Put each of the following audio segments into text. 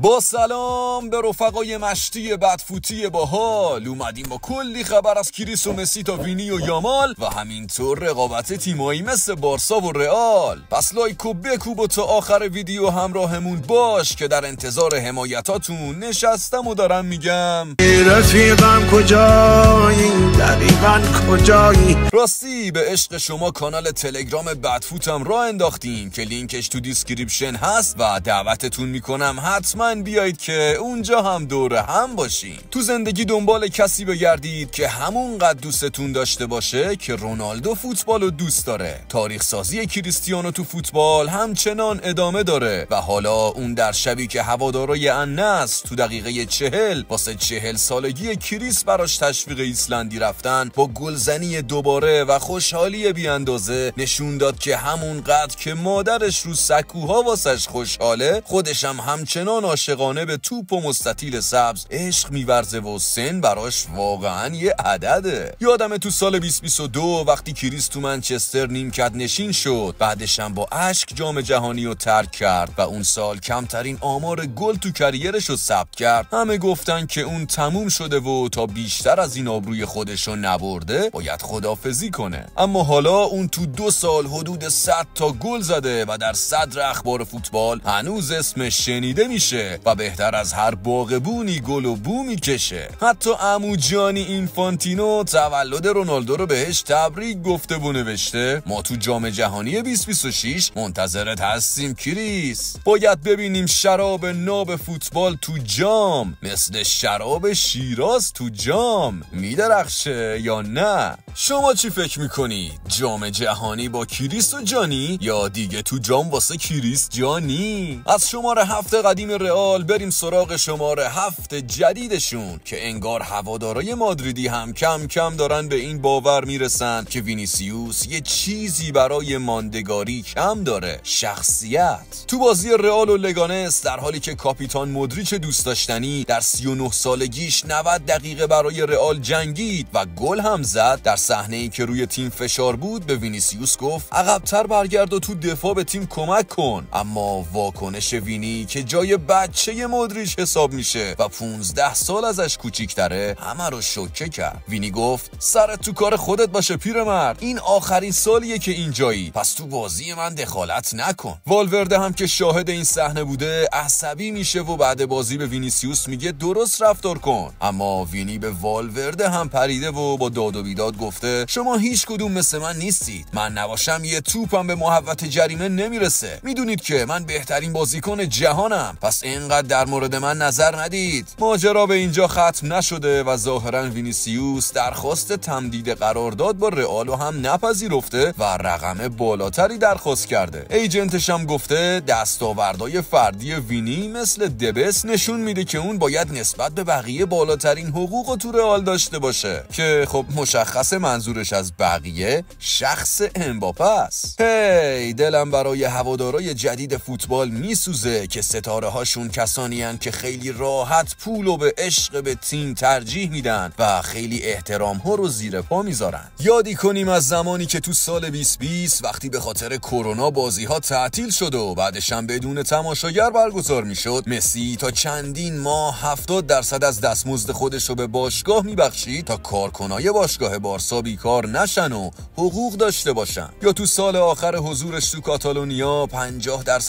با سلام به رفقای مشتی بدفوتی باحال، اومدیم با کلی خبر از کریس و مسی تا وینی و یامال و همینطور رقابت تیمایی مثل بارسا و رئال. پس لایک و بکوب و تا آخر ویدیو همراهمون باش که در انتظار حمایتاتون نشستم و دارم میگم رفیقم کجایی؟ دقیقاً کجایی؟ راستی به عشق شما کانال تلگرام بدفوتم راه انداختیم که لینکش تو دیسکریپشن هست و دعوتتون میکنم حتما بیایید که اونجا هم دور هم باشیم. تو زندگی دنبال کسی بگردید که همونقدر دوستتون داشته باشه که رونالدو فوتبالو دوست داره. تاریخ سازی کریستیانو تو فوتبال همچنان ادامه داره و حالا اون در شبی که هوادارای النصر تو دقیقه 40 واسه 40 سالگی کریس براش تشویق ایسلندی رفتن با گلزنی دوباره و خوشحالی بی اندازه نشون داد که همونقدر که مادرش رو سکوها واسش خوشحاله، خودش هم همچنان عاشقانه به توپ و مستطیل سبز عشق میورزه و سن براش واقعا یه عدده. یادمه تو سال 2022 وقتی کریس تو منچستر نیمکت نشین شد، بعدش هم با اشک جام جهانی رو ترک کرد و اون سال کمترین آمار گل تو کریرش رو ثبت کرد. همه گفتن که اون تموم شده و تا بیشتر از این آبروی خودش رو نبرده باید خداحافظی کنه. اما حالا اون تو 2 سال حدود 100 تا گل زده و در صدر اخبار فوتبال هنوز اسمش شنیده میشه و بهتر از هر باغبونی گل و بو میکشه. حتی عمو جانی اینفانتینو تولد رونالدو رو بهش تبریک گفته و نوشته ما تو جام جهانی 2026 منتظرت هستیم کریس. باید ببینیم شراب ناب فوتبال تو جام مثل شراب شیراز تو جام میدرخشه یا نه؟ شما چی فکر میکنی؟ جام جهانی با کریس و جانی یا دیگه تو جام واسه کریس جانی؟ از شماره 7 قدیم رئال بریم سراغ شماره 7 جدیدشون که انگار هوادارای مادریدی هم کم کم دارن به این باور میرسن که وینیسیوس یه چیزی برای ماندگاری کم داره: شخصیت. تو بازی رئال و لگانس در حالی که کاپیتان مودریچ دوست داشتنی در 39 سالگیش 90 دقیقه برای رئال جنگید و گل هم زد، در صحنه‌ای که روی تیم فشار بود به وینیسیوس گفت عقب‌تر برگرد و تو دفاع به تیم کمک کن. اما واکنش وینی که جای بچه مودریچ حساب میشه و 15 سال ازش کوچیک‌تره همه رو شوکه کرد. وینی گفت سرت تو کار خودت باشه پیرمرد، این آخرین سالیه که اینجایی، پس تو بازی من دخالت نکن. والورده هم که شاهد این صحنه بوده عصبی میشه و بعد بازی به وینیسیوس میگه درست رفتار کن. اما وینی به والورده هم پریده و با داد و بیداد گفته شما هیچ کدوم مثل من نیستید، من نباشم یه توپم به محوطه جریمه نمیرسه، میدونید که من بهترین بازیکن جهانم، پس اینقدر در مورد من نظر ندید. ماجرا به اینجا ختم نشده و ظاهرا وینیسیوس درخواست تمدید قرارداد با رئال هم نپذیرفته و رقم بالاتری درخواست کرده. ایجنتش هم گفته دستاوردهای فردی وینی مثل دبس نشون میده که اون باید نسبت به بقیه بالاترین حقوق تو رئال داشته باشه که خب مشخص منظورش از بقیه شخص امباپه است. هی دلم برای هوادارای جدید فوتبال میسوزه که ستاره هاشون کسانی هن که خیلی راحت پول و به عشق به تیم ترجیح میدن و خیلی احترام ها رو زیر پا میذارن. یادی کنیم از زمانی که تو سال 2020 وقتی به خاطر کرونا بازی ها تعطیل شد و بعدش هم بدون تماشاگر برگزار میشد، مسی تا چندین ماه 70% از دستمزد خودش رو به باشگاه میبخشید تا کارکنای باشگاه بارسا بیکار نشن و حقوق داشته باشن. یا تو سال آخر حضورش تو کاتالونیا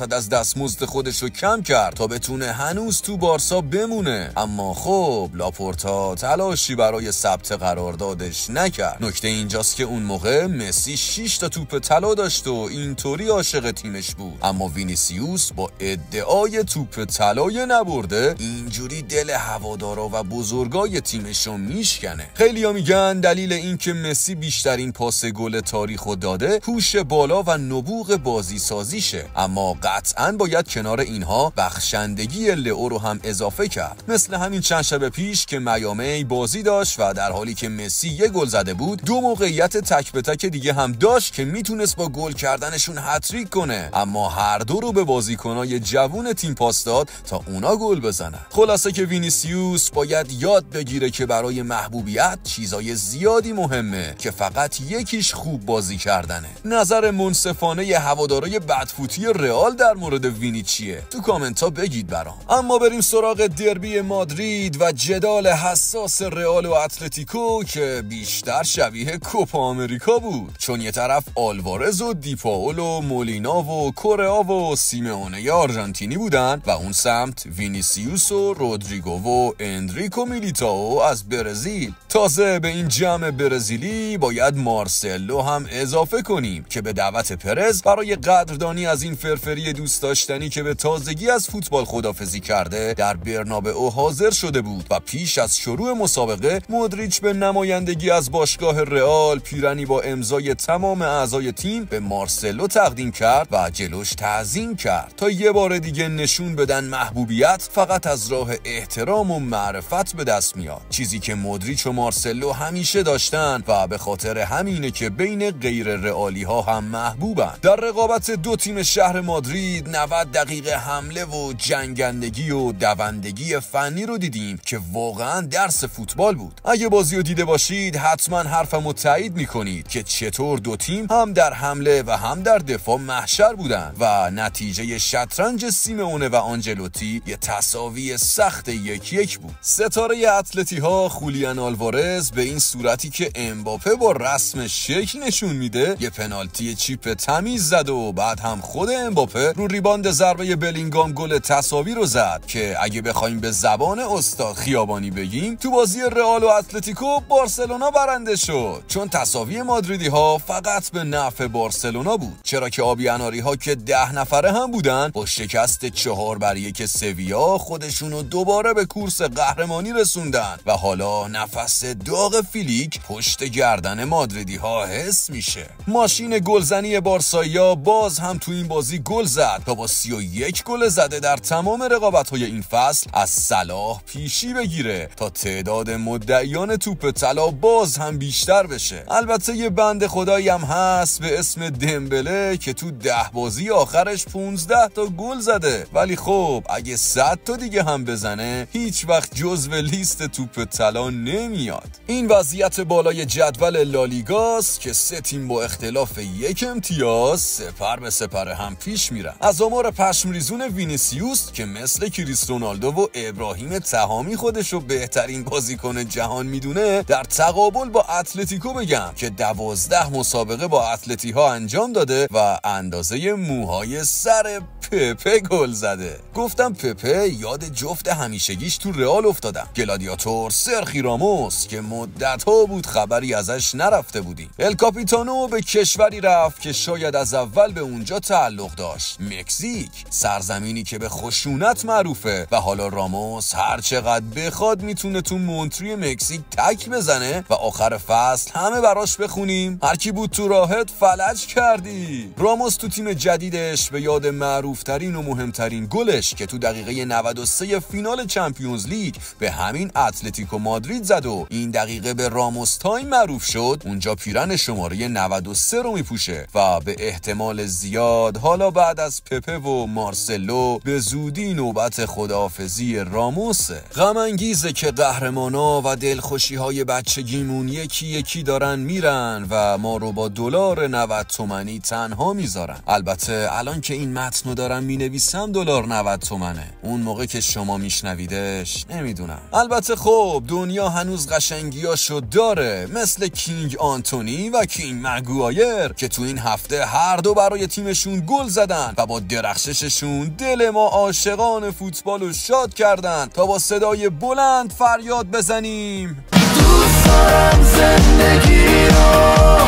50% از دستمزد خودش رو کم کرد تا بتونه هنوز تو بارسا بمونه. اما خب لاپورتا تلاشی برای ثبت قراردادش نکرد. نکته اینجاست که اون موقع مسی 6 تا توپ طلا داشت و اینطوری عاشق تیمش بود، اما وینیسیوس با ادعای توپ طلای نبرده اینجوری دل هوادارا و بزرگای تیمشو میشکنه. خیلیا میگن دلیل این که مسی بیشترین پاس گل تاریخو داده هوش بالا و نبوغ بازی سازیشه، اما قطعاً باید کنار اینها بخشندگی لئو رو هم اضافه کرد. مثل همین چند شب پیش که میامی بازی داشت و در حالی که مسی یه گل زده بود 2 موقعیت تک به تک دیگه هم داشت که میتونست با گل کردنشون هتریک کنه، اما هر دو رو به بازیکنای جوون تیم پاس داد تا اونا گل بزنن. خلاصه که وینیسیوس باید یاد بگیره که برای محبوبیت چیزای زیادی مهم مهمه که فقط یکیش خوب بازی کردنه. نظر منصفانه هوادارای بدفوتی رئال در مورد وینی چیه؟ تو کامنت ها بگید برام. اما بریم سراغ دربی مادرید و جدال حساس رئال و اتلتیکو که بیشتر شبیه کوپا آمریکا بود، چون یه طرف آلوارز و دیپاول و مولینا و کورئا و سیمئونه آرژانتینی بودن و اون سمت وینیسیوس و رودریگو و اندریکو میلیتائو از برزیل. تازه به این جمع برزیلی باید مارسلو هم اضافه کنیم که به دعوت پرز برای قدردانی از این فرفری دوست داشتنی که به تازگی از فوتبال خداحافظی کرده در برنابئو حاضر شده بود و پیش از شروع مسابقه مودریچ به نمایندگی از باشگاه رئال پیرنی با امضای تمام اعضای تیم به مارسلو تقدیم کرد و جلوش تعظیم کرد تا یه بار دیگه نشون بدن محبوبیت فقط از راه احترام و معرفت به دست میاد، چیزی که مودریچ و مارسلو همیشه داشتن و به خاطر همینه که بین غیر رئالی ها هم محبوبن. در رقابت دو تیم شهر مادرید 90 دقیقه حمله و جنگندگی و دوندگی فنی رو دیدیم که واقعا درس فوتبال بود. اگه بازی رو دیده باشید حتما حرفمو تایید میکنید که چطور دو تیم هم در حمله و هم در دفاع محشر بودن و نتیجه شطرنج سیمئونه و آنجلوتی یه تساوی سخت 1-1 بود. ستاره اتلتی ها خولیان آلوارز به این صورتی که امباپه با رسم شکل نشون میده یه پنالتی چیپ تمیز زد و بعد هم خود امباپه رو ریباند ضربه بلینگام گل تساوی رو زد که اگه بخوایم به زبان استاد خیابانی بگیم تو بازی رئال و اتلتیکو بارسلونا برنده شد، چون تساوی مادریدی ها فقط به نفع بارسلونا بود، چرا که آبی اناری ها که 10 نفره هم بودن با شکست 4-1 سویا خودشونو دوباره به کورس قهرمانی رسوندن و حالا نفس داغ فیلیک پشت گردن مادریدی ها حس میشه. ماشین گلزنی بارسایا باز هم تو این بازی گل زد تا با 31 گل زده در تمام رقابت‌های این فصل از صلاح پیشی بگیره تا تعداد مدعیان توپ طلا باز هم بیشتر بشه. البته یه بنده خدایی هم هست به اسم دمبله که تو 10 بازی آخرش 15 تا گل زده، ولی خب اگه 100 تا دیگه هم بزنه هیچ وقت جزو لیست توپ طلا نمیاد. این وضعیت بالای جدول لالیگاست که 3 تیم با اختلاف 1 امتیاز سپر به سپر هم پیش میرن. از آمار پشمریزون وینیسیوس که مثل کریس رونالدو و ابراهیم تهامی خودشو بهترین بازیکن جهان میدونه در تقابل با اتلتیکو بگم که 12 مسابقه با اتلتی ها انجام داده و اندازه موهای سر پپه گل زده. گفتم پپه یاد جفت همیشگیش تو رئال افتادم، گلادیاتور سرخی راموس که مدت ها بود خبری ازش نرفته بودیم. ال کاپیتانو به کشوری رفت که شاید از اول به اونجا تعلق داشت، مکزیک، سرزمینی که به خشونت معروفه و حالا راموس هر چقدر بخواد میتونه تو مونتری مکزیک تک بزنه و آخر فصل همه براش بخونیم هر کی بود تو راهت فلج کردی. راموس تو تیم جدیدش به یاد معروفترین و مهمترین گلش که تو دقیقه 93 فینال چمپیونز لیگ به همین اتلتیکو مادرید زد و این دقیقه به راموس تایم معروف شد، اونجا پیرن شماره 93 رو میپوشه و به احتمال زیاد حالا بعد از پپه و مارسلو به زودی نوبت خداحافظی راموسه. غم انگیزه که قهرمانا و دلخوشی‌های بچگیمون یکی یکی دارن میرن و ما رو با دلار 90 تومانی تنها میذارن. البته الان که این متنو دارم مینویسم دلار 90 تومنه، اون موقع که شما میشنویدش نمیدونم. البته خب دنیا هنوز قشنگیاشو داره، مثل کینگ آنتونی و کینگ مگوایر که تو این هفته هر دو برای تیمشون گل زدن و با درخشششون دل ما عاشقان فوتبالو شاد کردن تا با صدای بلند فریاد بزنیم دوست دارم زندگی رو.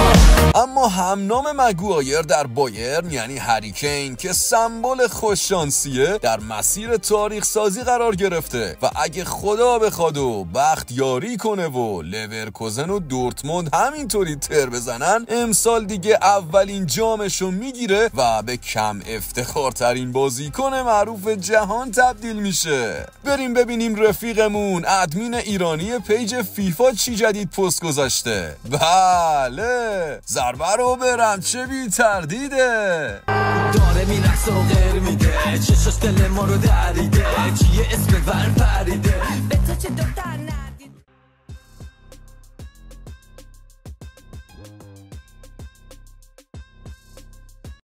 اما همنام مگوایر در بایرن یعنی هری کین که سمبل خوششانسیه در مسیر تاریخ سازی قرار گرفته و اگه خدا بخواد و بخت یاری کنه و لورکوزن و دورتموند همینطوری تر بزنن امسال دیگه اولین جامشو میگیره و به کم افتخارترین بازیکن معروف جهان تبدیل میشه. بریم ببینیم رفیقمون ادمین ایرانی پیج فیفا چی جدید پست گذاشته. بله ضربه رو برم چه بی تردیده داره میرقص و غیر میده چشاش دل ما رو دریده چیه اسم ور پریده به تو چه دختر نه